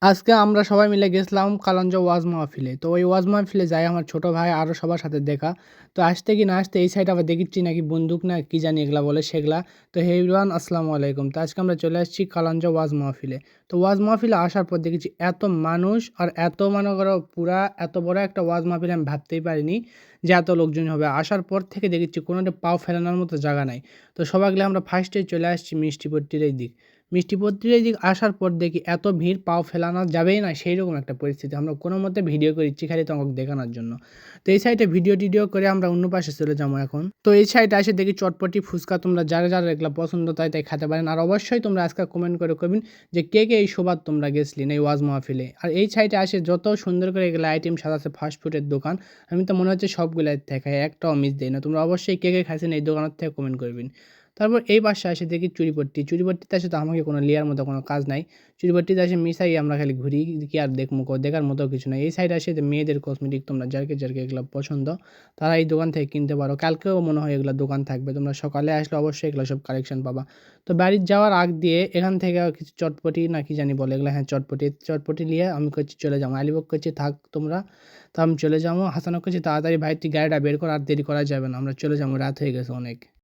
আজকে আমরা সবাই মিলে গেছিলাম কালাঞ্জ ওয়াজ মাহফিলে। তো ওই ওয়াজ মাহফিলে যাই আমার ছোট ভাই আরও সবার সাথে দেখা। তো আসতে কি না আসতে এই সাইড আবার দেখিচ্ছি নাকি বন্দুক না কি জানি এগুলা বলে সেগুলা। তো হে এভরিওয়ান আসসালামু আলাইকুম। তো আজকে আমরা চলে আসছি কালাঞ্জ ওয়াজ মাহফিলে। তো ওয়াজ মাহফিলে আসার পর দেখেছি এত মানুষ আর এত মনে করো পুরা এত বড় একটা ওয়াজ মাহফিলে আমি ভাবতেই পারিনি যে এত লোকজন হবে। আসার পর থেকে দেখেছি কোনোটা পাও ফেলানোর মতো জায়গা নাই। তো সবাই গেলে আমরা ফার্স্টে চলে আসছি মিষ্টিপট্টির এই দিক। মিষ্টিপট্টির এই দিক আসার পর দেখি এত ভিড় পাও ফেলানো যাবেই না সেই রকম একটা পরিস্থিতি। আমরা কোনো মতে ভিডিও করেছি খালি তোমাকে দেখানোর জন্য। তো এই সাইডে ভিডিও টিডিও করে আমরা অন্য পাশে চলে যাবো এখন। তো এই সাইডে এসে দেখি চটপটি ফুচকা তোমরা যারা যারা এগুলো পছন্দ তাই তাই খেতে পারেন। আর অবশ্যই তোমরা আজকে কমেন্ট করে করবেন যে কে কে এই সবার তোমরা গেছলি এই ওয়াজ মাহফিলে। আর এই সাইডে আসে যত সুন্দর করে এগুলো আইটেম সাজাচ্ছে ফাস্টফুডের দোকান, আমি তো মনে হচ্ছে সবগুলাই দেখাই, একটাও মিস দেয় না। তোমরা অবশ্যই কে কে খাইছেন এই দোকানের থেকে কমেন্ট করবেন। তারপর এই পাশে আসে দেখি চুরিপট্টিতে আসে তো আমাকে কোনো লিয়ার মতো কোনো কাজ নাই। চুরিপট্টিতে আসে মিশাই আমরা খালি ঘুরি, কি আর দেখবো, দেখার মতো কিছু নাই। এই সাইডে আসে যে মেয়েদের কসমেটিক তোমরা যারকে যারকে এগুলো পছন্দ তারা এই দোকান থেকে কিনতে পারো। কালকেও মনে হয় এগুলো দোকান থাকবে, তোমরা সকালে আসলে অবশ্যই এগুলো সব কালেকশন পাবা। তো বাড়ির যাওয়ার আগ দিয়ে এখান থেকে কিছু চটপটি না কি জানি বলে এগুলো, হ্যাঁ চটপটি নিয়ে আমি করছি চলে যাবো। আলিবক করছি থাক তোমরা, তো আমি চলে যাবো। হাসানক করছি তাড়াতাড়ি ভাই তুই গাড়িটা বের কর, আর দেরি করা যাবে না, আমরা চলে যাবো, রাত হয়ে গেছে অনেক।